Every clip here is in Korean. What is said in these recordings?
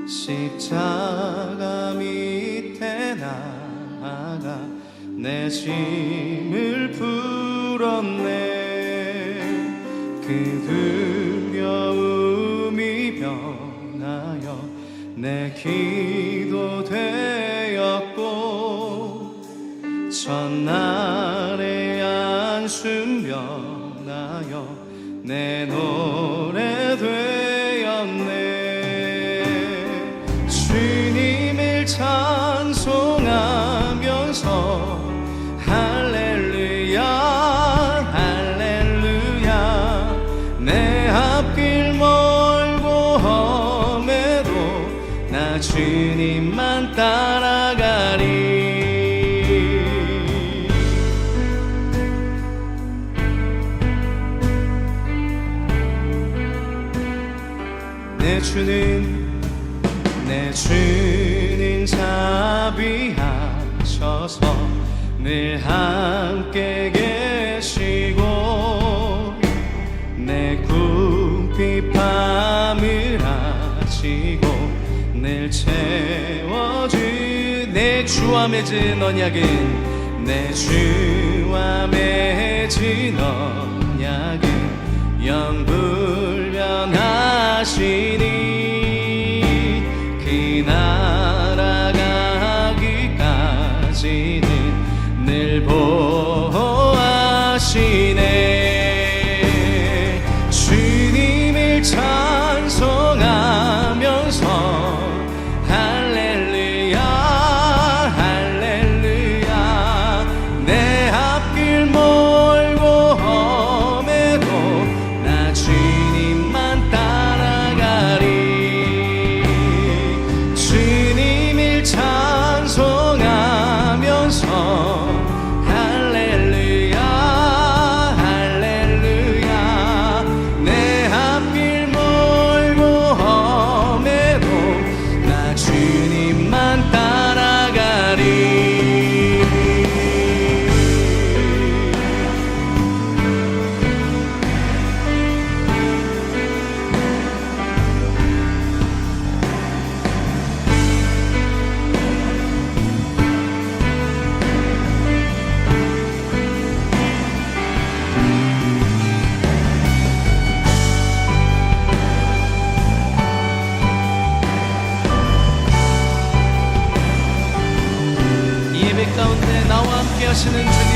십자가 밑에 나아가 내 짐을 풀었네. 그 두려움이 변하여 내 기도 되었고, 첫날의 안숨 변하여 내 노래 되었네. 주님을 찬송하면서 할렐루야 할렐루야. 내 앞길 멀고 험해도 나 주님만 따라가리. 내 주님 자비하셔서 늘 함께 계시고, 내 궁핍 밤을 아시고 늘 채워주. 내 주와 맺은 언약은, 내 주와 맺은 언약은 영불변하시니, 그 나라 가기까지는 늘 보호하시네. 주님을 찬송하면서 할렐루야 할렐루야. 내 앞길 멀고 험해도 나 주님만 따라가리. 주님을 찬송하면서 할렐루야 할렐루야. 내 앞길 멀고 험해도 나 주님만 따라가리. 200 가운데 나와 함께 하시는 주님,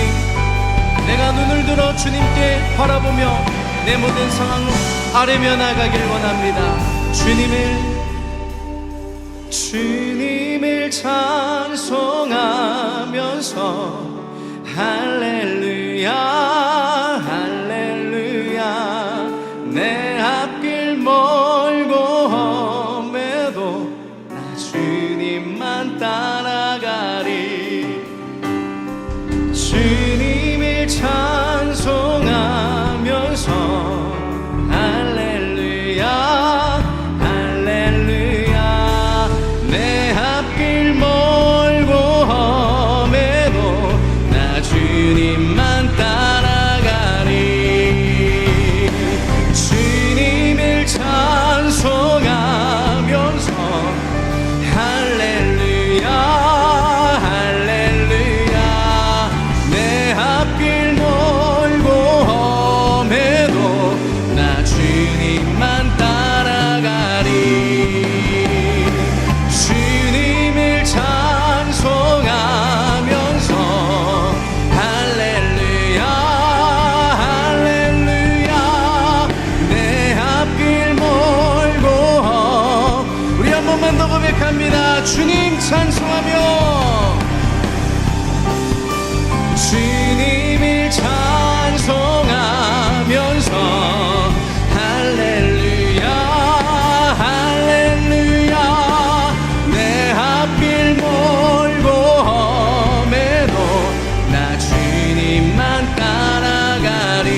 내가 눈을 들어 주님께 바라보며 내 모든 상황을 아뢰며 나가길 원합니다. 주님을 찬송하면서 할렐루야 할렐루야. 내 앞길 멀고 험해도 나 주님만 따라가리. 주님을 찬송하면서 할렐루야 할렐루야. 내 앞길 멀고 험해도 나 주님만 따라가리. 주님을 찬송하면서 할렐루야 할렐루야. 내 앞길 멀고 험해도 나 주님만 따라가리. 주님을 찬송하면서 할렐루야 할렐루야. 내 앞길 멀고 우리 한 번만 더 고백합니다. 주님 찬송하며 주님을 찬송하면서 할렐루야 할렐루야. 내 앞길 멀고 험해도 나 주님만 따라가리.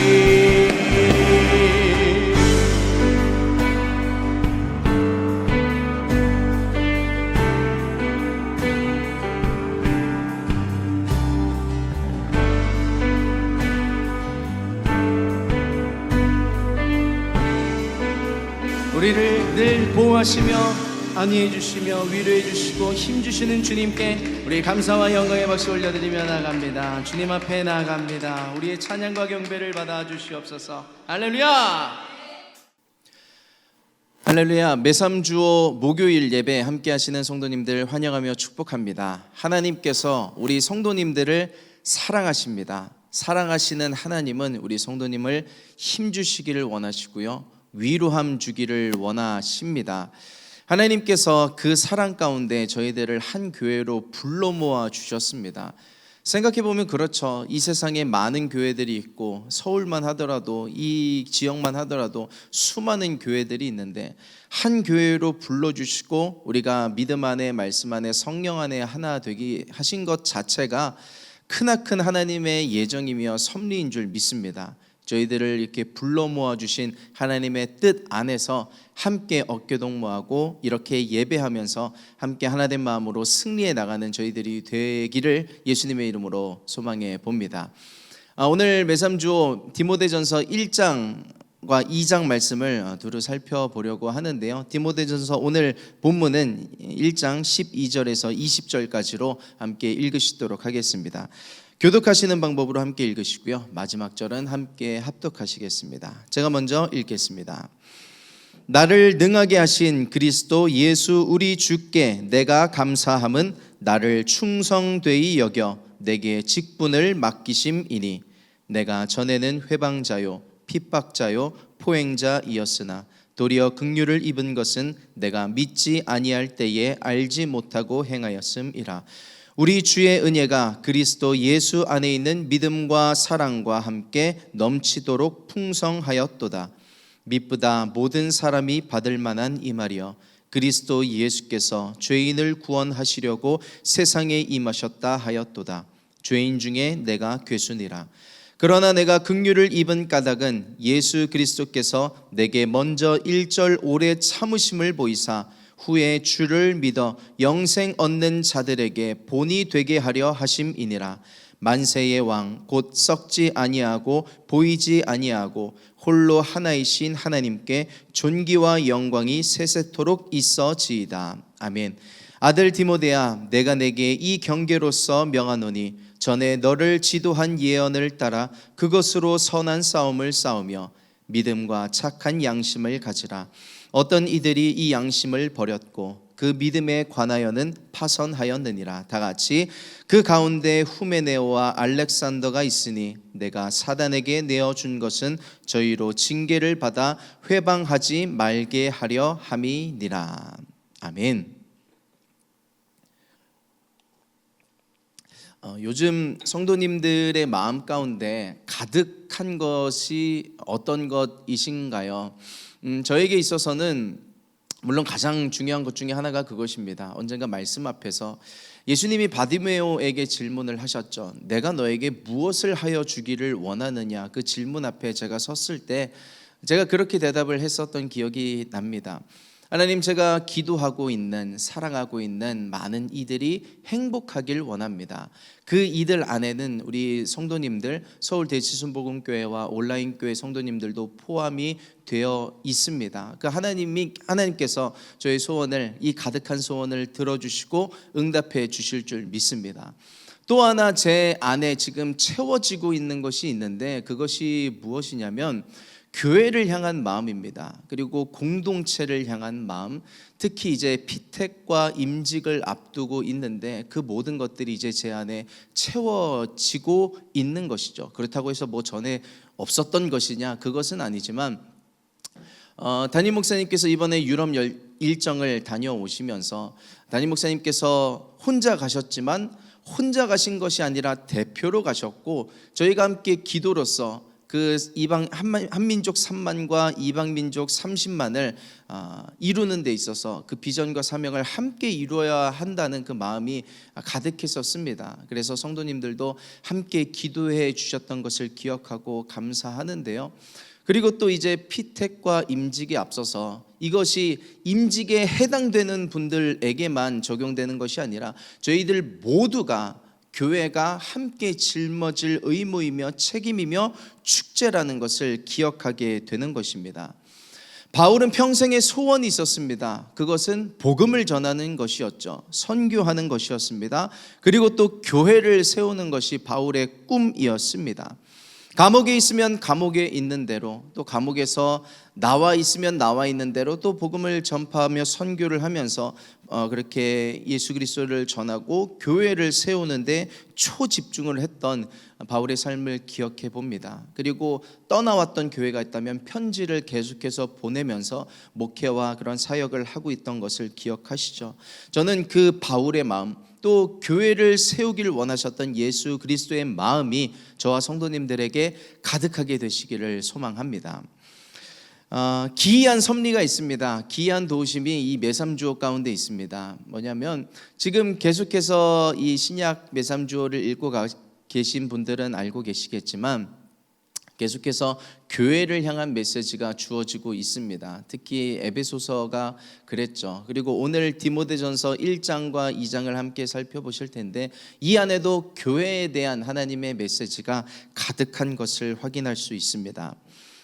늘 보호하시며 안위해 주시며 위로해 주시고 힘 주시는 주님께 우리 감사와 영광의 박수 올려드리며 나아갑니다. 주님 앞에 나아갑니다. 우리의 찬양과 경배를 받아 주시옵소서. 할렐루야. 할렐루야. 매삼주오 목요일 예배 함께 하시는 성도님들 환영하며 축복합니다. 하나님께서 우리 성도님들을 사랑하십니다. 사랑하시는 하나님은 우리 성도님을 힘 주시기를 원하시고요, 위로함 주기를 원하십니다. 하나님께서 그 사랑 가운데 저희들을 한 교회로 불러 모아 주셨습니다. 생각해보면 그렇죠. 이 세상에 많은 교회들이 있고 서울만 하더라도 이 지역만 하더라도 수많은 교회들이 있는데 한 교회로 불러주시고 우리가 믿음 안에 말씀 안에 성령 안에 하나 되게 하신 것 자체가 크나큰 하나님의 예정이며 섭리인 줄 믿습니다. 저희들을 이렇게 불러 모아주신 하나님의 뜻 안에서 함께 어깨동무하고 이렇게 예배하면서 함께 하나된 마음으로 승리해 나가는 저희들이 되기를 예수님의 이름으로 소망해 봅니다. 오늘 매삼주오 디모데전서 1장과 2장 말씀을 두루 살펴보려고 하는데요, 디모데전서 오늘 본문은 1장 12절에서 20절까지로 함께 읽으시도록 하겠습니다. 교독하시는 방법으로 함께 읽으시고요, 마지막 절은 함께 합독하시겠습니다. 제가 먼저 읽겠습니다. 나를 능하게 하신 그리스도 예수 우리 주께 내가 감사함은 나를 충성되이 여겨 내게 직분을 맡기심이니 내가 전에는 회방자요 핍박자요 포행자이었으나 도리어 긍휼을 입은 것은 내가 믿지 아니할 때에 알지 못하고 행하였음이라. 우리 주의 은혜가 그리스도 예수 안에 있는 믿음과 사랑과 함께 넘치도록 풍성하였도다. 미쁘다 모든 사람이 받을 만한 이 말이여, 그리스도 예수께서 죄인을 구원하시려고 세상에 임하셨다 하였도다. 죄인 중에 내가 괴순이라. 그러나 내가 긍휼을 입은 까닭은 예수 그리스도께서 내게 먼저 일절 오래 참으심을 보이사 후에 주를 믿어 영생 얻는 자들에게 본이 되게 하려 하심이니라. 만세의 왕 곧 썩지 아니하고 보이지 아니하고 홀로 하나이신 하나님께 존귀와 영광이 세세토록 있어지이다. 아멘. 아들 디모데야, 내가 내게 이 경계로서 명하노니 전에 너를 지도한 예언을 따라 그것으로 선한 싸움을 싸우며 믿음과 착한 양심을 가지라. 어떤 이들이 이 양심을 버렸고 그 믿음에 관하여는 파선하였느니라. 다 같이 그 가운데 후메네오와 알렉산더가 있으니 내가 사단에게 내어준 것은 저희로 징계를 받아 회방하지 말게 하려 함이니라. 아멘. 요즘 성도님들의 마음 가운데 가득한 것이 어떤 것이신가요? 저에게 있어서는 물론 가장 중요한 것 중에 하나가 그것입니다. 언젠가 말씀 앞에서 예수님이 바디메오에게 질문을 하셨죠. 내가 너에게 무엇을 하여 주기를 원하느냐, 그 질문 앞에 제가 섰을 때 제가 그렇게 대답을 했었던 기억이 납니다. 하나님, 제가 기도하고 있는, 사랑하고 있는 많은 이들이 행복하길 원합니다. 그 이들 안에는 우리 성도님들, 서울 대치순복음교회와 온라인교회 성도님들도 포함이 되어 있습니다. 그 하나님께서 저의 소원을, 이 가득한 소원을 들어주시고 응답해 주실 줄 믿습니다. 또 하나 제 안에 지금 채워지고 있는 것이 있는데 그것이 무엇이냐면 교회를 향한 마음입니다. 그리고 공동체를 향한 마음, 특히 이제 피택과 임직을 앞두고 있는데 그 모든 것들이 이제 제 안에 채워지고 있는 것이죠. 그렇다고 해서 뭐 전에 없었던 것이냐, 그것은 아니지만 담임 목사님께서 이번에 유럽 일정을 다녀오시면서 담임 목사님께서 혼자 가셨지만 혼자 가신 것이 아니라 대표로 가셨고 저희가 함께 기도로서 그 이방 한민족 3만과 이방 민족 30만을 이루는 데 있어서 그 비전과 사명을 함께 이루어야 한다는 그 마음이 가득했었습니다. 그래서 성도님들도 함께 기도해 주셨던 것을 기억하고 감사하는데요. 그리고 또 이제 피택과 임직에 앞서서 이것이 임직에 해당되는 분들에게만 적용되는 것이 아니라 저희들 모두가 교회가 함께 짊어질 의무이며 책임이며 축제라는 것을 기억하게 되는 것입니다. 바울은 평생의 소원이 있었습니다. 그것은 복음을 전하는 것이었죠. 선교하는 것이었습니다. 그리고 또 교회를 세우는 것이 바울의 꿈이었습니다. 감옥에 있으면 감옥에 있는 대로, 또 감옥에서 나와 있으면 나와 있는 대로 또 복음을 전파하며 선교를 하면서 그렇게 예수 그리스도를 전하고 교회를 세우는데 초집중을 했던 바울의 삶을 기억해 봅니다. 그리고 떠나왔던 교회가 있다면 편지를 계속해서 보내면서 목회와 그런 사역을 하고 있던 것을 기억하시죠. 저는 그 바울의 마음, 또 교회를 세우기를 원하셨던 예수 그리스도의 마음이 저와 성도님들에게 가득하게 되시기를 소망합니다. 기이한 섭리가 있습니다. 기이한 도우심이 이 매삼주오 가운데 있습니다. 뭐냐면 지금 계속해서 이 신약 매삼주오를 읽고 계신 분들은 알고 계시겠지만 계속해서 교회를 향한 메시지가 주어지고 있습니다. 특히 에베소서가 그랬죠. 그리고 오늘 디모데전서 1장과 2장을 함께 살펴보실 텐데 이 안에도 교회에 대한 하나님의 메시지가 가득한 것을 확인할 수 있습니다.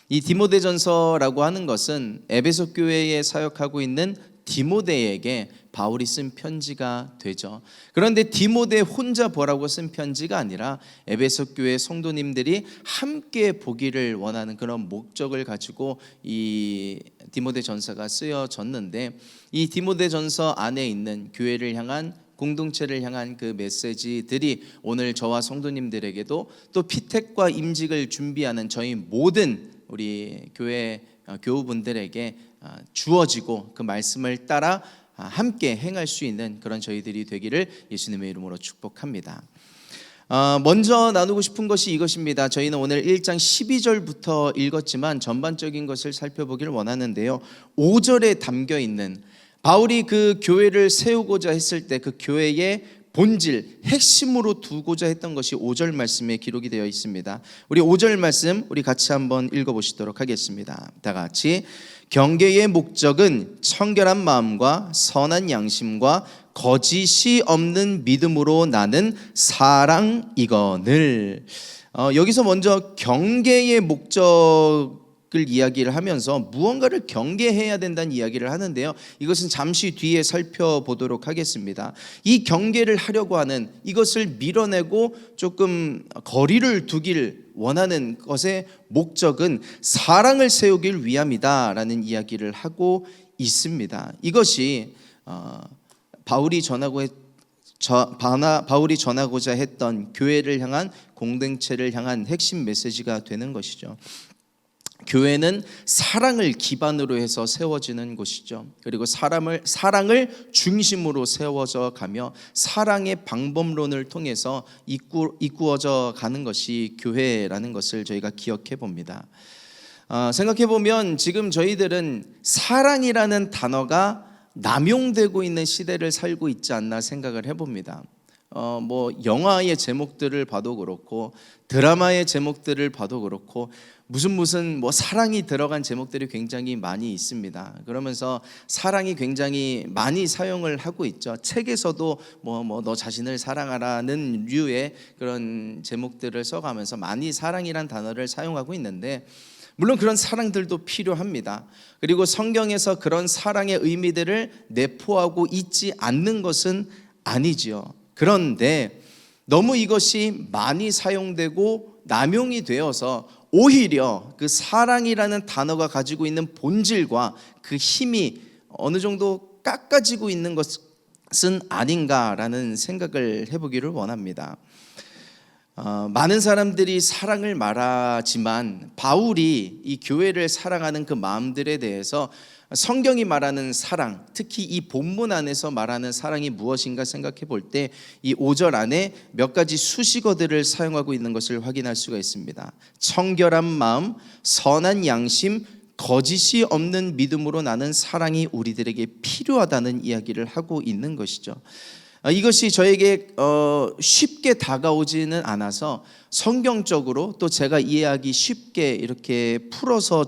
이 디모데전서라고 하는 것은 에베소 교회에 사역하고 있는 디모데에게 바울이 쓴 편지가 되죠. 그런데 디모데 혼자 보라고 쓴 편지가 아니라 에베소 교회 성도님들이 함께 보기를 원하는 그런 목적을 가지고 이 디모데전서가 쓰여졌는데, 이 디모데전서 안에 있는 교회를 향한, 공동체를 향한 그 메시지들이 오늘 저와 성도님들에게도 또 피택과 임직을 준비하는 저희 모든 우리 교회 교우분들에게 주어지고 그 말씀을 따라 함께 행할 수 있는 그런 저희들이 되기를 예수님의 이름으로 축복합니다. 먼저 나누고 싶은 것이 이것입니다. 저희는 오늘 1장 12절부터 읽었지만 전반적인 것을 살펴보기를 원하는데요, 5절에 담겨 있는 바울이 그 교회를 세우고자 했을 때 그 교회의 본질, 핵심으로 두고자 했던 것이 5절 말씀에 기록이 되어 있습니다. 우리 5절 말씀 우리 같이 한번 읽어보시도록 하겠습니다. 다 같이. 경계의 목적은 청결한 마음과 선한 양심과 거짓이 없는 믿음으로 나는 사랑이거늘. 여기서 먼저 경계의 목적을 이야기를 하면서 무언가를 경계해야 된다는 이야기를 하는데요, 이것은 잠시 뒤에 살펴보도록 하겠습니다. 이 경계를 하려고 하는, 이것을 밀어내고 조금 거리를 두길 원하는 것의 목적은 사랑을 세우길 위함이다라는 이야기를 하고 있습니다. 이것이 바울이 전하고자 했던 교회를 향한, 공동체를 향한 핵심 메시지가 되는 것이죠. 교회는 사랑을 기반으로 해서 세워지는 곳이죠. 그리고 사랑을 중심으로 세워져 가며 사랑의 방법론을 통해서 이꾸어져 가는 것이 교회라는 것을 저희가 기억해 봅니다. 생각해 보면 지금 저희들은 사랑이라는 단어가 남용되고 있는 시대를 살고 있지 않나 생각을 해봅니다. 영화의 제목들을 봐도 그렇고 드라마의 제목들을 봐도 그렇고 무슨 사랑이 들어간 제목들이 굉장히 많이 있습니다. 그러면서 사랑이 굉장히 많이 사용을 하고 있죠. 책에서도 너 자신을 사랑하라는 류의 그런 제목들을 써가면서 많이 사랑이란 단어를 사용하고 있는데, 물론 그런 사랑들도 필요합니다. 그리고 성경에서 그런 사랑의 의미들을 내포하고 있지 않는 것은 아니지요. 그런데 너무 이것이 많이 사용되고 남용이 되어서 오히려 그 사랑이라는 단어가 가지고 있는 본질과 그 힘이 어느 정도 깎아지고 있는 것은 아닌가라는 생각을 해보기를 원합니다. 많은 사람들이 사랑을 말하지만 바울이 이 교회를 사랑하는 그 마음들에 대해서 성경이 말하는 사랑, 특히 이 본문 안에서 말하는 사랑이 무엇인가 생각해 볼 때 이 5절 안에 몇 가지 수식어들을 사용하고 있는 것을 확인할 수가 있습니다. 청결한 마음, 선한 양심, 거짓이 없는 믿음으로 나는 사랑이 우리들에게 필요하다는 이야기를 하고 있는 것이죠. 이것이 저에게 쉽게 다가오지는 않아서 성경적으로 또 제가 이해하기 쉽게 이렇게 풀어서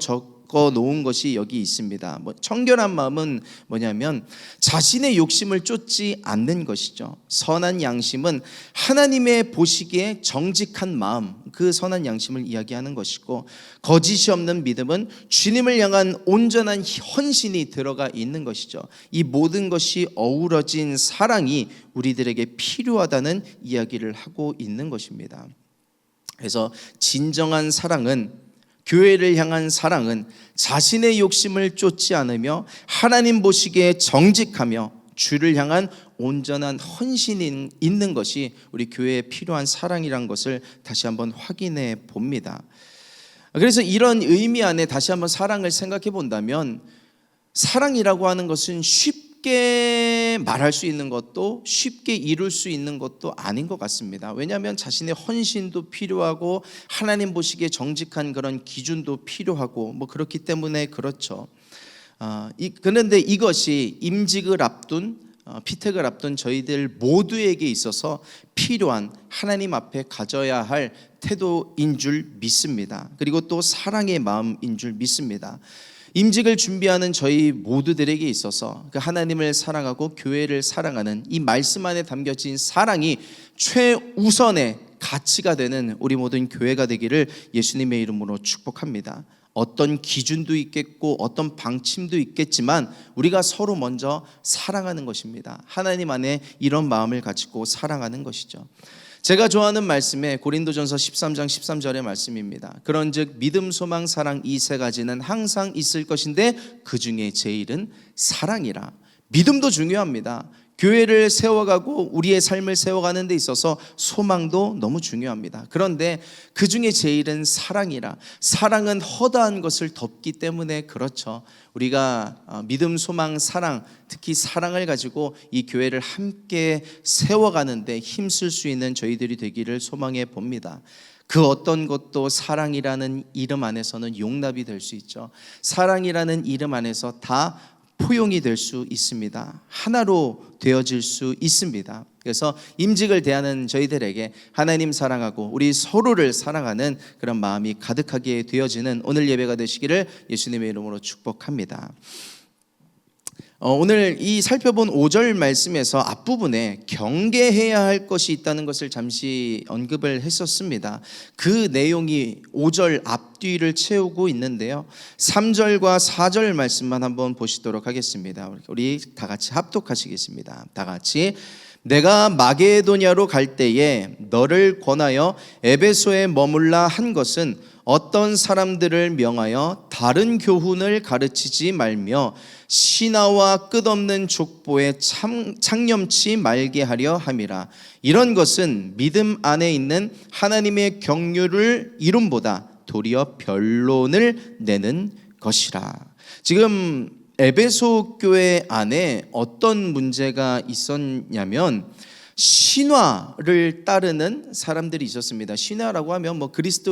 적어 놓은 것이 여기 있습니다. 청결한 마음은 뭐냐면 자신의 욕심을 쫓지 않는 것이죠. 선한 양심은 하나님의 보시기에 정직한 마음, 그 선한 양심을 이야기하는 것이고, 거짓이 없는 믿음은 주님을 향한 온전한 헌신이 들어가 있는 것이죠. 이 모든 것이 어우러진 사랑이 우리들에게 필요하다는 이야기를 하고 있는 것입니다. 그래서 진정한 사랑은, 교회를 향한 사랑은 자신의 욕심을 쫓지 않으며 하나님 보시기에 정직하며 주를 향한 온전한 헌신이 있는 것이 우리 교회에 필요한 사랑이란 것을 다시 한번 확인해 봅니다. 그래서 이런 의미 안에 다시 한번 사랑을 생각해 본다면, 사랑이라고 하는 것은 쉽게 말할 수 있는 것도 쉽게 이룰 수 있는 것도 아닌 것 같습니다. 왜냐하면 자신의 헌신도 필요하고 하나님 보시기에 정직한 그런 기준도 필요하고 그렇기 때문에 그렇죠. 그런데 이것이 임직을 앞둔, 피택을 앞둔 저희들 모두에게 있어서 필요한 하나님 앞에 가져야 할 태도인 줄 믿습니다. 그리고 또 사랑의 마음인 줄 믿습니다. 임직을 준비하는 저희 모두들에게 있어서 그 하나님을 사랑하고 교회를 사랑하는 이 말씀 안에 담겨진 사랑이 최우선의 가치가 되는 우리 모든 교회가 되기를 예수님의 이름으로 축복합니다. 어떤 기준도 있겠고 어떤 방침도 있겠지만 우리가 서로 먼저 사랑하는 것입니다. 하나님 안에 이런 마음을 가지고 사랑하는 것이죠. 제가 좋아하는 말씀에 고린도전서 13장 13절의 말씀입니다. 그런즉 믿음, 소망, 사랑 이 세 가지는 항상 있을 것인데 그 중에 제일은 사랑이라. 믿음도 중요합니다. 교회를 세워가고 우리의 삶을 세워가는 데 있어서 소망도 너무 중요합니다. 그런데 그 중에 제일은 사랑이라. 사랑은 허다한 것을 덮기 때문에 그렇죠. 우리가 믿음, 소망, 사랑, 특히 사랑을 가지고 이 교회를 함께 세워가는데 힘쓸 수 있는 저희들이 되기를 소망해 봅니다. 그 어떤 것도 사랑이라는 이름 안에서는 용납이 될 수 있죠. 사랑이라는 이름 안에서 다 포용이 될 수 있습니다. 하나로 되어질 수 있습니다. 그래서 임직을 대하는 저희들에게 하나님 사랑하고 우리 서로를 사랑하는 그런 마음이 가득하게 되어지는 오늘 예배가 되시기를 예수님의 이름으로 축복합니다. 오늘 이 살펴본 5절 말씀에서 앞부분에 경계해야 할 것이 있다는 것을 잠시 언급을 했었습니다. 그 내용이 5절 앞뒤를 채우고 있는데요, 3절과 4절 말씀만 한번 보시도록 하겠습니다. 우리 다 같이 합독하시겠습니다. 다 같이. 내가 마게도냐로 갈 때에 너를 권하여 에베소에 머물라 한 것은 어떤 사람들을 명하여 다른 교훈을 가르치지 말며 신하와 끝없는 족보에 창념치 말게 하려 함이라. 이런 것은 믿음 안에 있는 하나님의 경륜을 이룸보다 도리어 변론을 내는 것이라. 지금 에베소 교회 안에 어떤 문제가 있었냐면 신화를 따르는 사람들이 있었습니다. 신화라고 하면 그리스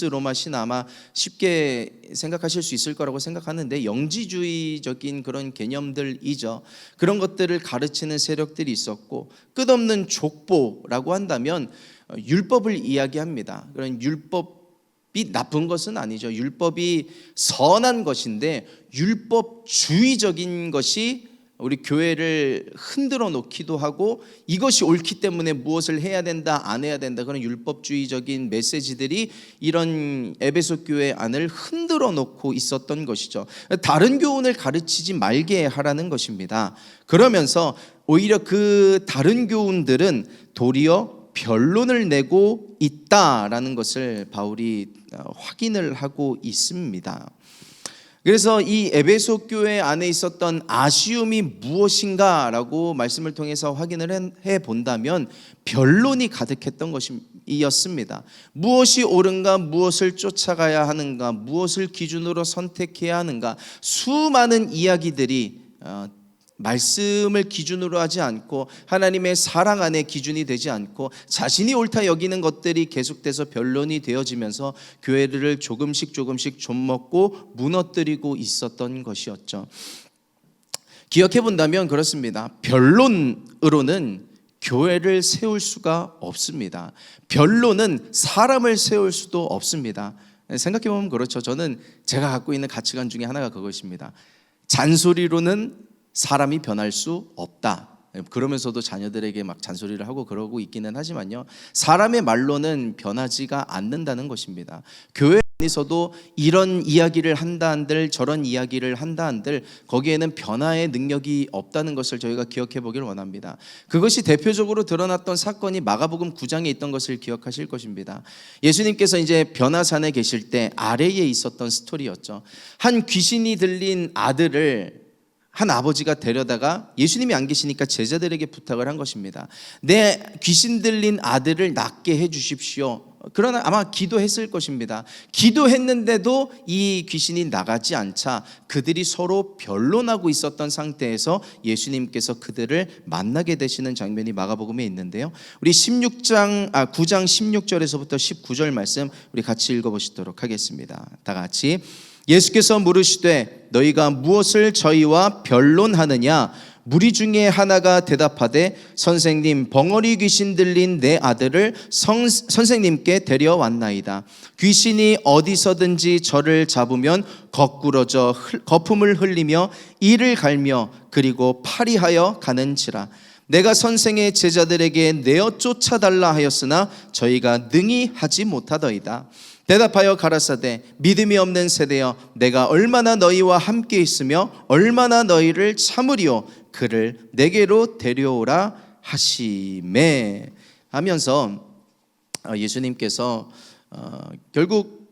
로마 신화, 아마 쉽게 생각하실 수 있을 거라고 생각하는데 영지주의적인 그런 개념들이죠. 그런 것들을 가르치는 세력들이 있었고, 끝없는 족보라고 한다면 율법을 이야기합니다. 그런 율법이 나쁜 것은 아니죠. 율법이 선한 것인데 율법주의적인 것이 우리 교회를 흔들어 놓기도 하고, 이것이 옳기 때문에 무엇을 해야 된다, 안 해야 된다, 그런 율법주의적인 메시지들이 이런 에베소 교회 안을 흔들어 놓고 있었던 것이죠. 다른 교훈을 가르치지 말게 하라는 것입니다. 그러면서 오히려 그 다른 교훈들은 도리어 변론을 내고 있다라는 것을 바울이 확인을 하고 있습니다. 그래서 이 에베소 교회 안에 있었던 아쉬움이 무엇인가라고 말씀을 통해서 확인을 해 본다면 변론이 가득했던 것이었습니다. 무엇이 옳은가, 무엇을 쫓아가야 하는가, 무엇을 기준으로 선택해야 하는가, 수많은 이야기들이 말씀을 기준으로 하지 않고 하나님의 사랑 안에 기준이 되지 않고 자신이 옳다 여기는 것들이 계속돼서 변론이 되어지면서 교회를 조금씩 좀먹고 무너뜨리고 있었던 것이었죠. 기억해 본다면 그렇습니다. 변론으로는 교회를 세울 수가 없습니다. 변론은 사람을 세울 수도 없습니다. 생각해보면 그렇죠. 저는 제가 갖고 있는 가치관 중에 하나가 그것입니다. 잔소리로는 사람이 변할 수 없다. 그러면서도 자녀들에게 막 잔소리를 하고 그러고 있기는 하지만요, 사람의 말로는 변하지가 않는다는 것입니다. 교회 안에서도 이런 이야기를 한다 한들 저런 이야기를 한다 한들 거기에는 변화의 능력이 없다는 것을 저희가 기억해 보길 원합니다. 그것이 대표적으로 드러났던 사건이 마가복음 9장에 있던 것을 기억하실 것입니다. 예수님께서 이제 변화산에 계실 때 아래에 있었던 스토리였죠. 한 귀신이 들린 아들을 한 아버지가 데려다가 예수님이 안 계시니까 제자들에게 부탁을 한 것입니다. 내 귀신 들린 아들을 낫게 해 주십시오. 그러나 아마 기도했을 것입니다. 기도했는데도 이 귀신이 나가지 않자 그들이 서로 변론하고 있었던 상태에서 예수님께서 그들을 만나게 되시는 장면이 마가복음에 있는데요, 우리 9장 16절에서부터 19절 말씀 우리 같이 읽어보시도록 하겠습니다. 다 같이. 예수께서 물으시되 너희가 무엇을 저희와 변론하느냐? 무리 중에 하나가 대답하되 선생님, 벙어리 귀신 들린 내 아들을 선생님께 데려왔나이다. 귀신이 어디서든지 저를 잡으면 거꾸러져 거품을 흘리며 이를 갈며 그리고 파리하여 가는지라. 내가 선생의 제자들에게 내어 쫓아달라 하였으나 저희가 능히 하지 못하더이다. 대답하여 가라사대 믿음이 없는 세대여, 내가 얼마나 너희와 함께 있으며 얼마나 너희를 참으리요. 그를 내게로 데려오라 하시매 하면서 예수님께서 결국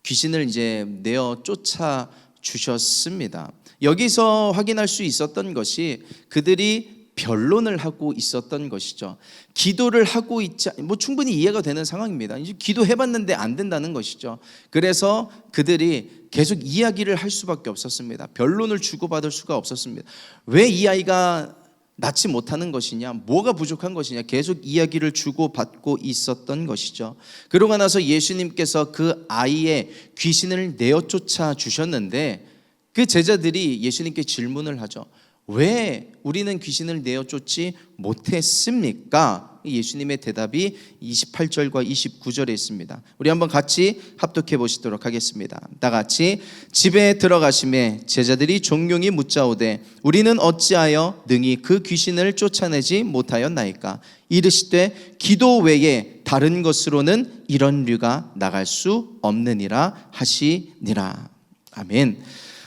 귀신을 이제 내어 쫓아 주셨습니다. 여기서 확인할 수 있었던 것이 그들이 변론을 하고 있었던 것이죠. 기도를 하고 있지, 충분히 이해가 되는 상황입니다. 이제 기도해봤는데 안 된다는 것이죠. 그래서 그들이 계속 이야기를 할 수밖에 없었습니다. 변론을 주고받을 수가 없었습니다. 왜 이 아이가 낫지 못하는 것이냐, 뭐가 부족한 것이냐, 계속 이야기를 주고받고 있었던 것이죠. 그러고 나서 예수님께서 그 아이의 귀신을 내어 쫓아 주셨는데 그 제자들이 예수님께 질문을 하죠. 왜 우리는 귀신을 내어 쫓지 못했습니까? 예수님의 대답이 28절과 29절에 있습니다. 우리 한번 같이 합독해 보시도록 하겠습니다. 다 같이. 집에 들어가심에 제자들이 종용이 묻자오되 우리는 어찌하여 능히 그 귀신을 쫓아내지 못하였나이까? 이르시되 기도 외에 다른 것으로는 이런 류가 나갈 수 없느니라 하시니라. 아멘.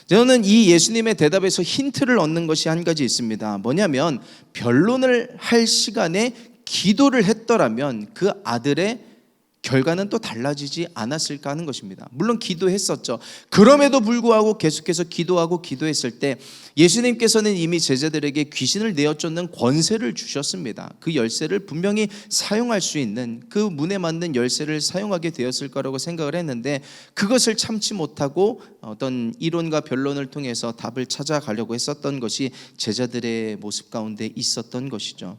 저는 이 예수님의 대답에서 힌트를 얻는 것이 한 가지 있습니다. 뭐냐면 변론을 할 시간에 기도를 했더라면 그 아들의 결과는 또 달라지지 않았을까 하는 것입니다. 물론 기도했었죠. 그럼에도 불구하고 계속해서 기도하고 기도했을 때 예수님께서는 이미 제자들에게 귀신을 내어 쫓는 권세를 주셨습니다. 그 열쇠를 분명히 사용할 수 있는, 그 문에 맞는 열쇠를 사용하게 되었을 거라고 생각을 했는데 그것을 참지 못하고 어떤 이론과 변론을 통해서 답을 찾아가려고 했었던 것이 제자들의 모습 가운데 있었던 것이죠.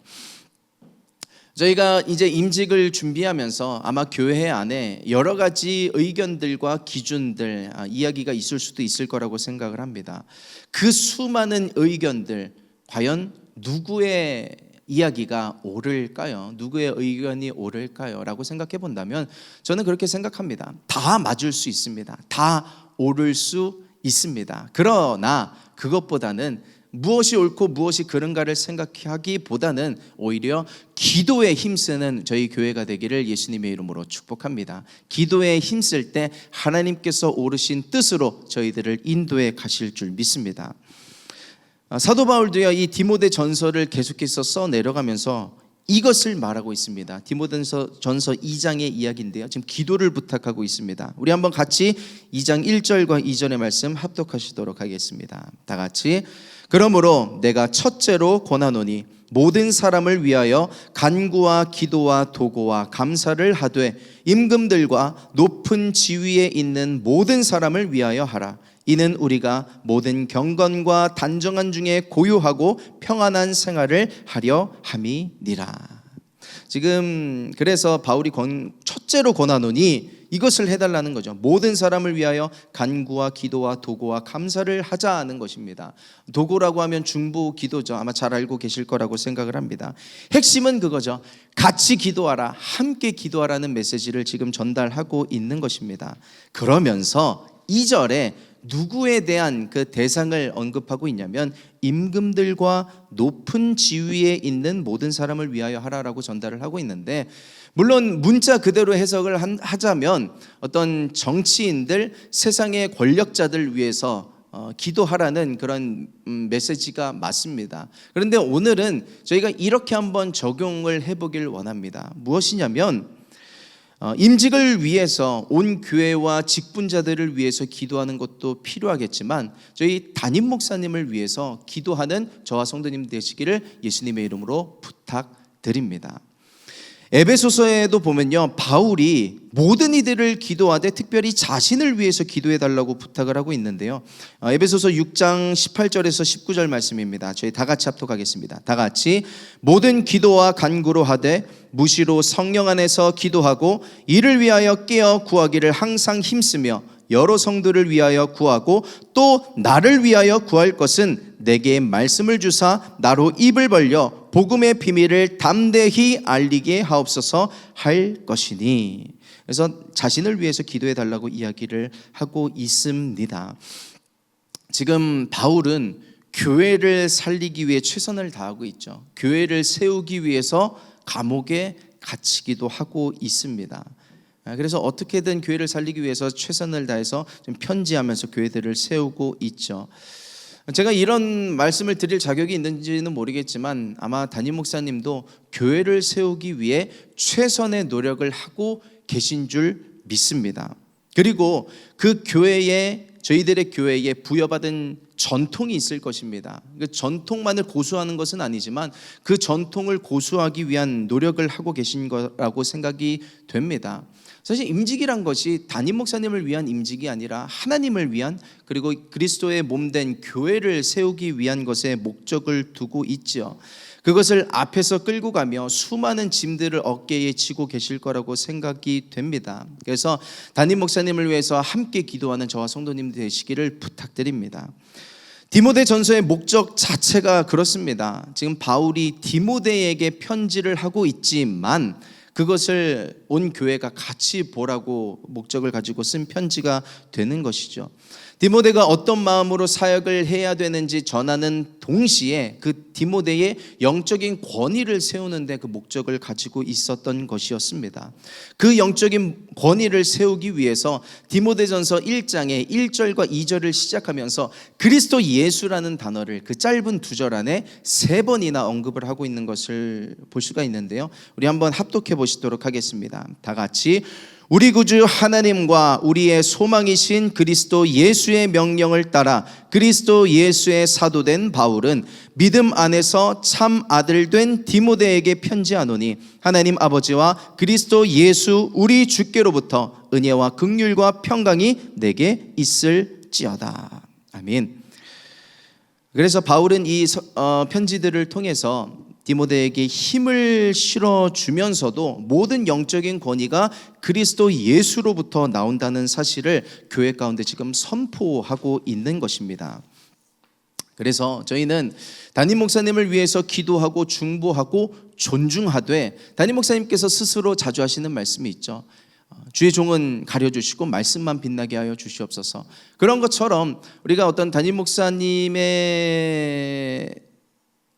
저희가 이제 임직을 준비하면서 아마 교회 안에 여러 가지 의견들과 기준들, 이야기가 있을 수도 있을 거라고 생각을 합니다. 그 수많은 의견들, 과연 누구의 이야기가 옳을까요? 누구의 의견이 옳을까요? 라고 생각해 본다면 저는 그렇게 생각합니다. 다 맞을 수 있습니다. 다 옳을 수 있습니다. 그러나 그것보다는 무엇이 옳고 무엇이 그른가를 생각하기보다는 오히려 기도에 힘쓰는 저희 교회가 되기를 예수님의 이름으로 축복합니다. 기도에 힘쓸 때 하나님께서 오르신 뜻으로 저희들을 인도해 가실 줄 믿습니다. 사도 바울도요, 이 디모데 전서를 계속해서 써 내려가면서 이것을 말하고 있습니다. 디모데전서 2장의 이야기인데요, 지금 기도를 부탁하고 있습니다. 우리 한번 같이 2장 1절과 2절의 말씀 합독하시도록 하겠습니다. 다 같이. 그러므로 내가 첫째로 권하노니 모든 사람을 위하여 간구와 기도와 도고와 감사를 하되 임금들과 높은 지위에 있는 모든 사람을 위하여 하라. 이는 우리가 모든 경건과 단정한 중에 고요하고 평안한 생활을 하려 함이니라. 지금 그래서 바울이 첫째로 권하노니 이것을 해달라는 거죠. 모든 사람을 위하여 간구와 기도와 도고와 감사를 하자는 것입니다. 도고라고 하면 중보 기도죠. 아마 잘 알고 계실 거라고 생각을 합니다. 핵심은 그거죠. 같이 기도하라, 함께 기도하라는 메시지를 지금 전달하고 있는 것입니다. 그러면서 2절에 누구에 대한 그 대상을 언급하고 있냐면 임금들과 높은 지위에 있는 모든 사람을 위하여 하라라고 전달을 하고 있는데, 물론 문자 그대로 해석을 하자면 어떤 정치인들, 세상의 권력자들 위해서 기도하라는 그런 메시지가 맞습니다. 그런데 오늘은 저희가 이렇게 한번 적용을 해보길 원합니다. 무엇이냐면 임직을 위해서 온 교회와 직분자들을 위해서 기도하는 것도 필요하겠지만 저희 담임 목사님을 위해서 기도하는 저와 성도님 되시기를 예수님의 이름으로 부탁드립니다. 에베소서에도 보면요, 바울이 모든 이들을 기도하되 특별히 자신을 위해서 기도해 달라고 부탁을 하고 있는데요, 에베소서 6장 18절에서 19절 말씀입니다. 저희 다 같이 합독하겠습니다. 다 같이 모든 기도와 간구로 하되 무시로 성령 안에서 기도하고 이를 위하여 깨어 구하기를 항상 힘쓰며 여러 성도를 위하여 구하고 또 나를 위하여 구할 것은 내게 말씀을 주사 나로 입을 벌려 복음의 비밀을 담대히 알리게 하옵소서 할 것이니. 그래서 자신을 위해서 기도해 달라고 이야기를 하고 있습니다. 지금 바울은 교회를 살리기 위해 최선을 다하고 있죠. 교회를 세우기 위해서 감옥에 갇히기도 하고 있습니다. 그래서 어떻게든 교회를 살리기 위해서 최선을 다해서 좀 편지하면서 교회들을 세우고 있죠. 제가 이런 말씀을 드릴 자격이 있는지는 모르겠지만 아마 담임 목사님도 교회를 세우기 위해 최선의 노력을 하고 계신 줄 믿습니다. 그리고 그 교회에, 저희들의 교회에 부여받은 전통이 있을 것입니다. 그 전통만을 고수하는 것은 아니지만 그 전통을 고수하기 위한 노력을 하고 계신 거라고 생각이 됩니다. 사실 임직이란 것이 담임 목사님을 위한 임직이 아니라 하나님을 위한, 그리고 그리스도의 몸된 교회를 세우기 위한 것에 목적을 두고 있죠. 그것을 앞에서 끌고 가며 수많은 짐들을 어깨에 지고 계실 거라고 생각이 됩니다. 그래서 담임 목사님을 위해서 함께 기도하는 저와 성도님 되시기를 부탁드립니다. 디모데전서의 목적 자체가 그렇습니다. 지금 바울이 디모데에게 편지를 하고 있지만 그것을 온 교회가 같이 보라고 목적을 가지고 쓴 편지가 되는 것이죠. 디모데가 어떤 마음으로 사역을 해야 되는지 전하는 동시에 그 디모데의 영적인 권위를 세우는 데 그 목적을 가지고 있었던 것이었습니다. 그 영적인 권위를 세우기 위해서 디모데전서 1장의 1절과 2절을 시작하면서 그리스도 예수라는 단어를 그 짧은 2절 안에 3번이나 언급을 하고 있는 것을 볼 수가 있는데요, 우리 한번 합독해 보시도록 하겠습니다. 다 같이 우리 구주 하나님과 우리의 소망이신 그리스도 예수의 명령을 따라 그리스도 예수의 사도된 바울은 믿음 안에서 참 아들 된 디모데에게 편지하노니 하나님 아버지와 그리스도 예수 우리 주께로부터 은혜와 긍휼과 평강이 내게 있을지어다. 아멘. 그래서 바울은 이 편지들을 통해서 디모데에게 힘을 실어주면서도 모든 영적인 권위가 그리스도 예수로부터 나온다는 사실을 교회 가운데 지금 선포하고 있는 것입니다. 그래서 저희는 담임 목사님을 위해서 기도하고 중보하고 존중하되, 담임 목사님께서 스스로 자주 하시는 말씀이 있죠. 주의 종은 가려주시고 말씀만 빛나게 하여 주시옵소서. 그런 것처럼 우리가 어떤 담임 목사님의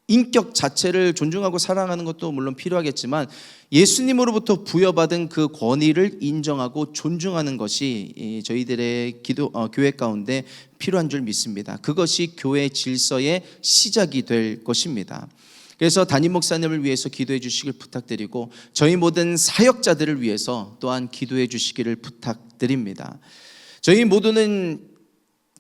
인격 자체를 존중하고 사랑하는 것도 물론 필요하겠지만 예수님으로부터 부여받은 그 권위를 인정하고 존중하는 것이 저희들의 교회 가운데 필요한 줄 믿습니다. 그것이 교회 질서의 시작이 될 것입니다. 그래서 담임 목사님을 위해서 기도해 주시길 부탁드리고 저희 모든 사역자들을 위해서 또한 기도해 주시기를 부탁드립니다. 저희 모두는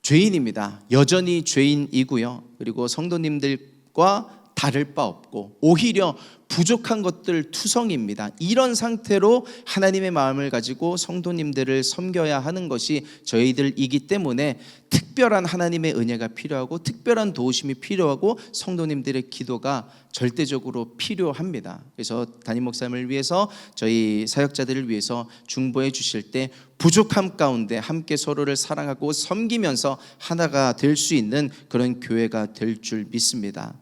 죄인입니다. 여전히 죄인이고요. 그리고 성도님들과 다를 바 없고 오히려 부족한 것들 투성입니다. 이런 상태로 하나님의 마음을 가지고 성도님들을 섬겨야 하는 것이 저희들이기 때문에 특별한 하나님의 은혜가 필요하고 특별한 도우심이 필요하고 성도님들의 기도가 절대적으로 필요합니다. 그래서 담임 목사님을 위해서 저희 사역자들을 위해서 중보해 주실 때 부족함 가운데 함께 서로를 사랑하고 섬기면서 하나가 될 수 있는 그런 교회가 될 줄 믿습니다.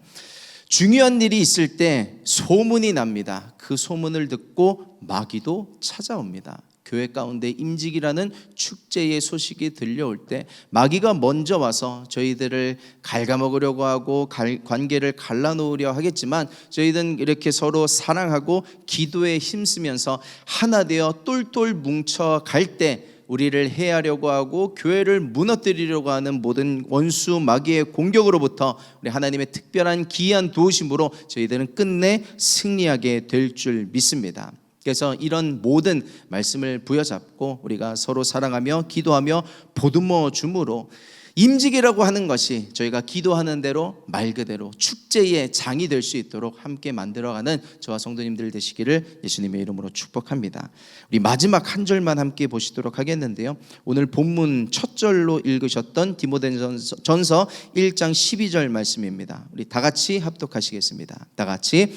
중요한 일이 있을 때 소문이 납니다. 그 소문을 듣고 마귀도 찾아옵니다. 교회 가운데 임직이라는 축제의 소식이 들려올 때 마귀가 먼저 와서 저희들을 갉아먹으려고 하고 관계를 갈라놓으려 하겠지만 저희들은 이렇게 서로 사랑하고 기도에 힘쓰면서 하나 되어 똘똘 뭉쳐갈 때 우리를 해하려고 하고 교회를 무너뜨리려고 하는 모든 원수 마귀의 공격으로부터 우리 하나님의 특별한 기이한 도우심으로 저희들은 끝내 승리하게 될 줄 믿습니다. 그래서 이런 모든 말씀을 부여잡고 우리가 서로 사랑하며 기도하며 보듬어 줌으로 임직이라고 하는 것이 저희가 기도하는 대로 말 그대로 축제의 장이 될 수 있도록 함께 만들어가는 저와 성도님들 되시기를 예수님의 이름으로 축복합니다. 우리 마지막 한 절만 함께 보시도록 하겠는데요, 오늘 본문 첫 절로 읽으셨던 디모데전서 1장 12절 말씀입니다. 우리 다 같이 합독하시겠습니다. 다 같이.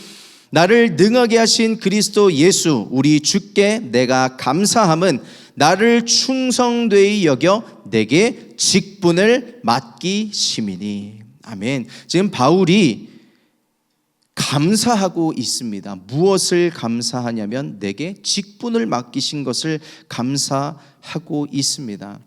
나를 능하게 하신 그리스도 예수 우리 주께 내가 감사함은 나를 충성되이 여겨 내게 직분을 맡기심이니. 아멘. 지금 바울이 감사하고 있습니다. 무엇을 감사하냐면 내게 직분을 맡기신 것을 감사하고 있습니다.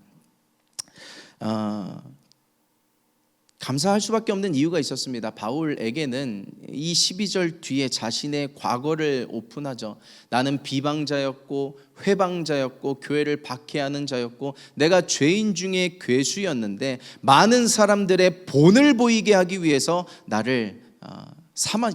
감사할 수밖에 없는 이유가 있었습니다. 바울에게는 이 12절 뒤에 자신의 과거를 오픈하죠. 나는 비방자였고 회방자였고 교회를 박해하는 자였고 내가 죄인 중에 괴수였는데 많은 사람들의 본을 보이게 하기 위해서 나를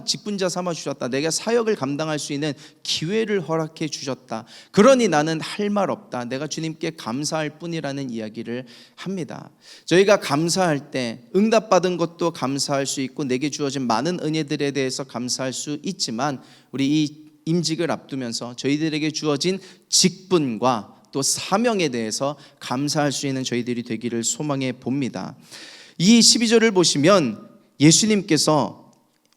직분자 삼아 주셨다. 내가 사역을 감당할 수 있는 기회를 허락해 주셨다. 그러니 나는 할 말 없다. 내가 주님께 감사할 뿐이라는 이야기를 합니다. 저희가 감사할 때 응답받은 것도 감사할 수 있고 내게 주어진 많은 은혜들에 대해서 감사할 수 있지만 우리 이 임직을 앞두면서 저희들에게 주어진 직분과 또 사명에 대해서 감사할 수 있는 저희들이 되기를 소망해 봅니다. 이 12절을 보시면 예수님께서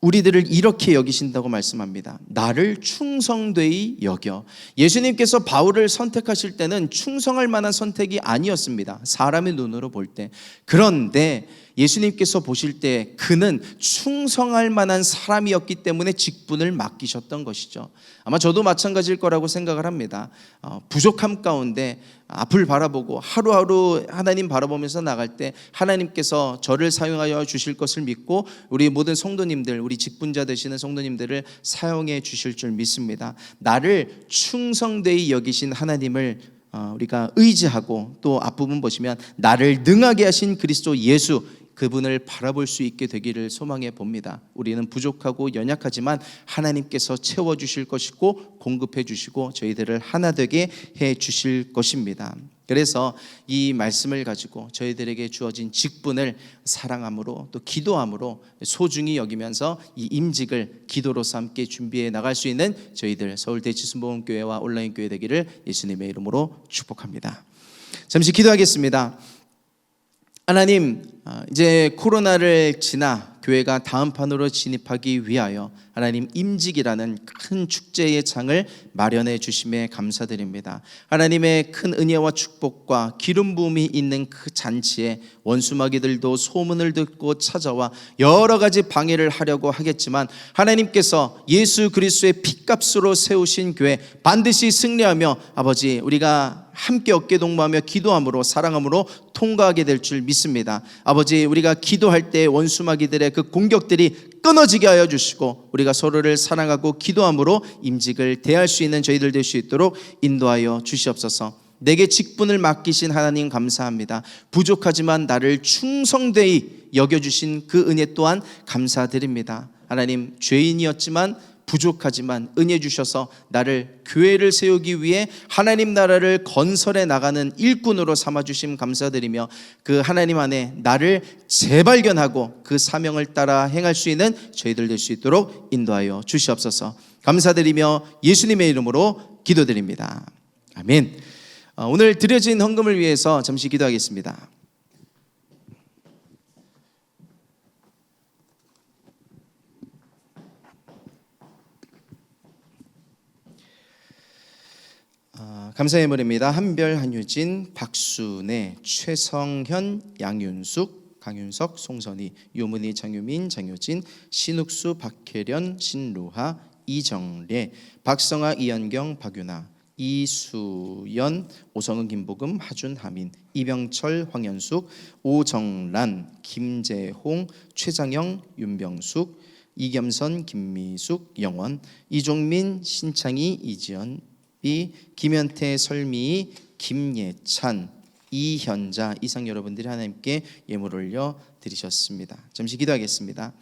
우리들을 이렇게 여기신다고 말씀합니다. 나를 충성되이 여겨. 예수님께서 바울을 선택하실 때는 충성할 만한 선택이 아니었습니다. 사람의 눈으로 볼 때. 그런데 예수님께서 보실 때 그는 충성할 만한 사람이었기 때문에 직분을 맡기셨던 것이죠. 아마 저도 마찬가지일 거라고 생각을 합니다. 부족함 가운데 앞을 바라보고 하루하루 하나님 바라보면서 나갈 때 하나님께서 저를 사용하여 주실 것을 믿고 우리 모든 성도님들, 우리 직분자 되시는 성도님들을 사용해 주실 줄 믿습니다. 나를 충성되이 여기신 하나님을 우리가 의지하고 또 앞부분 보시면 나를 능하게 하신 그리스도 예수 그분을 바라볼 수 있게 되기를 소망해 봅니다. 우리는 부족하고 연약하지만 하나님께서 채워주실 것이고 공급해 주시고 저희들을 하나 되게 해 주실 것입니다. 그래서 이 말씀을 가지고 저희들에게 주어진 직분을 사랑함으로 또 기도함으로 소중히 여기면서 이 임직을 기도로서 함께 준비해 나갈 수 있는 저희들 서울대지순복음교회와 온라인교회 되기를 예수님의 이름으로 축복합니다. 잠시 기도하겠습니다. 하나님, 이제 코로나를 지나 교회가 다음 판으로 진입하기 위하여 하나님 임직이라는 큰 축제의 장을 마련해 주심에 감사드립니다. 하나님의 큰 은혜와 축복과 기름 부음이 있는 그 잔치에 원수마귀들도 소문을 듣고 찾아와 여러 가지 방해를 하려고 하겠지만 하나님께서 예수 그리스도의 핏값으로 세우신 교회 반드시 승리하며 아버지 우리가 함께 어깨동무하며 기도함으로 사랑함으로 통과하게 될 줄 믿습니다. 아버지 우리가 기도할 때 원수마귀들의 그 공격들이 끊어지게 하여 주시고 우리가 서로를 사랑하고 기도함으로 임직을 대할 수 있는 저희들 될 수 있도록 인도하여 주시옵소서. 내게 직분을 맡기신 하나님 감사합니다. 부족하지만 나를 충성되이 여겨주신 그 은혜 또한 감사드립니다. 하나님 죄인이었지만 부족하지만 은혜 주셔서 나를 교회를 세우기 위해 하나님 나라를 건설해 나가는 일꾼으로 삼아주심 감사드리며 그 하나님 안에 나를 재발견하고 그 사명을 따라 행할 수 있는 저희들 될 수 있도록 인도하여 주시옵소서. 감사드리며 예수님의 이름으로 기도드립니다. 아멘. 오늘 드려진 헌금을 위해서 잠시 기도하겠습니다. 감사의 예물입니다. 한별, 한유진, 박순애, 최성현, 양윤숙, 강윤석, 송선희, 유문희, 장유민, 장효진, 신욱수, 박혜련, 신루하, 이정례, 박성아, 이현경, 박윤아, 이수연, 오성은, 김복음, 하준, 하민, 이병철, 황현숙, 오정란, 김재홍, 최장영, 윤병숙, 이겸선, 김미숙, 영원, 이종민, 신창희, 이지연, 김현태, 설미, 김예찬, 이현자, 이상 여러분들이 하나님께 예물 올려 드리셨습니다. 잠시 기도하겠습니다.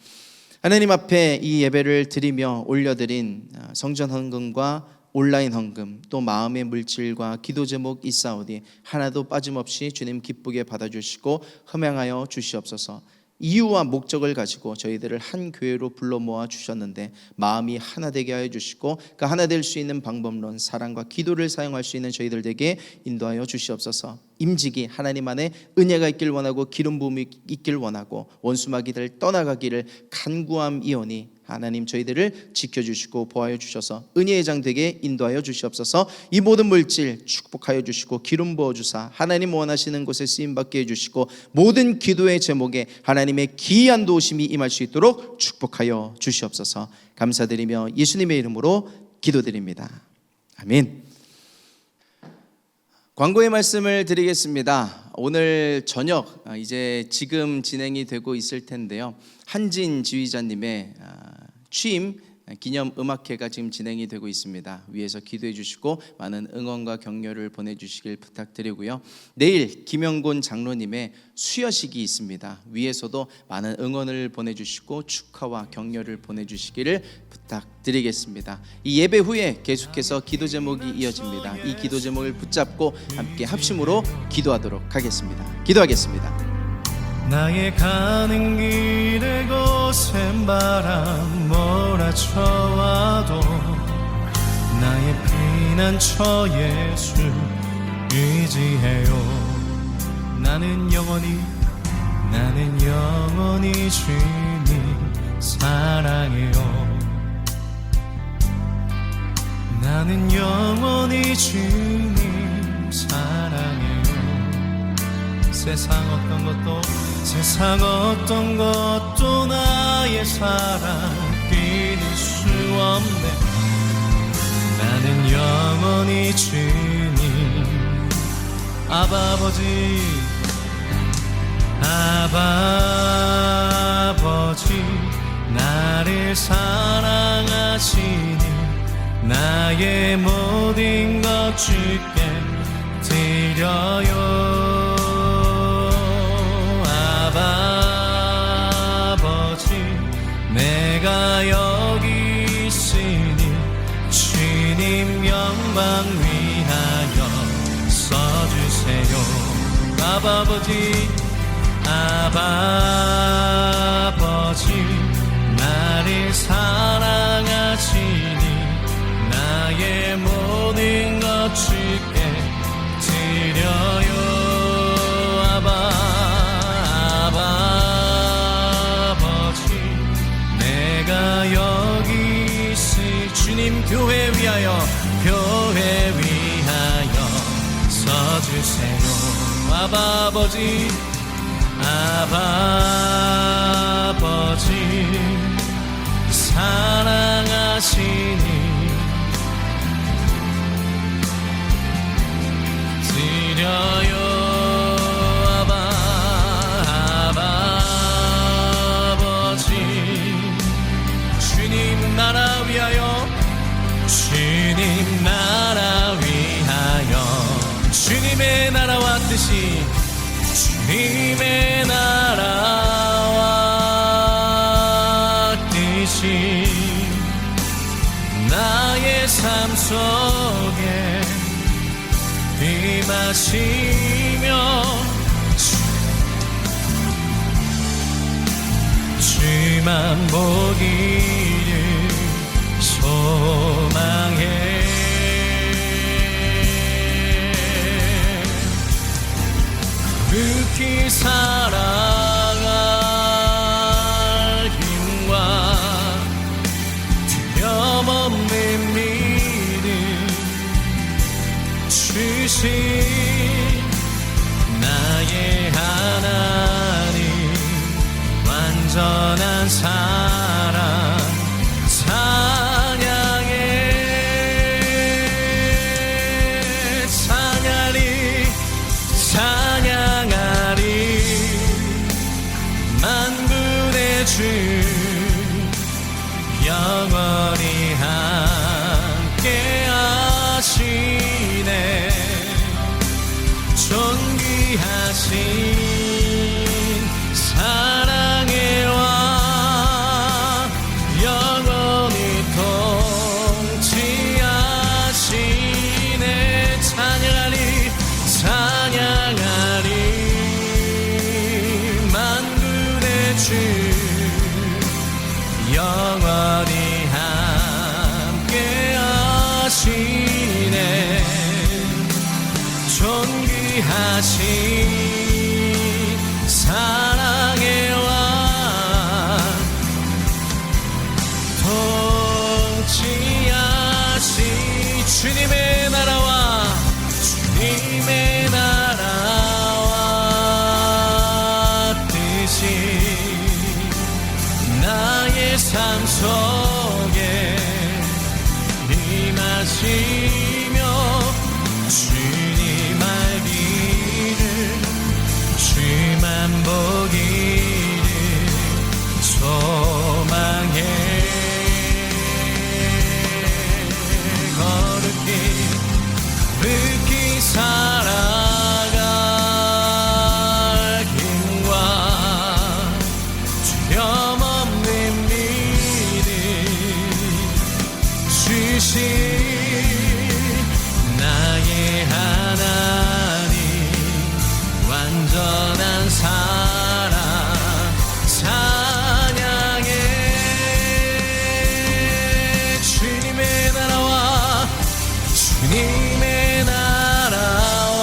하나님 앞에 이 예배를 드리며 올려드린 성전 헌금과 온라인 헌금, 또 마음의 물질과 기도 제목 있사오니 하나도 빠짐없이 주님 기쁘게 받아주시고 흠양하여 주시옵소서. 이유와 목적을 가지고 저희들을 한 교회로 불러 모아 주셨는데 마음이 하나 되게 하여 주시고 그 하나 될 수 있는 방법론, 사랑과 기도를 사용할 수 있는 저희들에게 인도하여 주시옵소서. 임직이 하나님 안에 은혜가 있길 원하고 기름 부음이 있길 원하고 원수마귀들 떠나가기를 간구함이오니 하나님 저희들을 지켜주시고 보호하여 주셔서 은혜의 장 되게 인도하여 주시옵소서. 이 모든 물질 축복하여 주시고 기름 부어주사 하나님 원하시는 곳에 쓰임받게 해주시고 모든 기도의 제목에 하나님의 기이한 도우심이 임할 수 있도록 축복하여 주시옵소서. 감사드리며 예수님의 이름으로 기도드립니다. 아멘. 광고의 말씀을 드리겠습니다. 오늘 저녁 이제 지금 진행이 되고 있을 텐데요. 한진 지휘자님의 취임 기념 음악회가 지금 진행이 되고 있습니다. 위에서 기도해 주시고 많은 응원과 격려를 보내주시길 부탁드리고요. 내일 김영곤 장로님의 수여식이 있습니다. 위에서도 많은 응원을 보내주시고 축하와 격려를 보내주시기를 부탁드리겠습니다. 이 예배 후에 계속해서 기도 제목이 이어집니다. 이 기도 제목을 붙잡고 함께 합심으로 기도하도록 하겠습니다. 기도하겠습니다. 나의 가는 길에 거센 바람 몰아쳐와도 나의 피난처 예수 의지해요. 나는 영원히 주님 사랑해요. 나는 영원히 주님 사랑해요. 세상 어떤 것도 나의 사랑 끼는 수 없네. 나는 영원히 주님 아버지 나를 사랑하시니 나의 모든 것 주께 드려요. 아버지 내가 여기 있으니 주님 영광 위하여 써주세요. 아버지 나를 사랑하시니 나의 모든 것 주께 드려요. 아버지 내가 여기 있을 주님 교회 위하여 써주세요. 아버지 사랑하시니 드려요. 아버지 주님 나라 위하여 주님의 나라와 뜻이 주님의 나라와 뜻이 나의 삶 속에 임하시며 주만 보기를 소망해. 극히 살아갈 힘과 두려움없는 믿음 주신 나의 하나님, 완전한 사랑 찬양해. 찬양하리 만군의 주 영원히 함께 하시네. 존귀하신 사랑의 왕 영원히 통치하시네. 찬양하리 만군의 주 영원히 함께 하시네. 존귀하신 사랑의 왕 통치하신 주님의 나라와 주님의 나라와 뜻이 나의 삶 속에 임하시며 주님 알기를 주만 보기를 소망해. 극히 살아갈 힘과 두려움없는 믿음 주신 나의 하나님, 완전한 사랑 찬양해. 주님의 나라와 주님의 나라와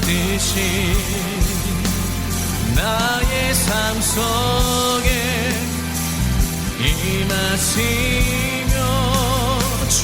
뜻이 나의 삶 속에 임하시며 주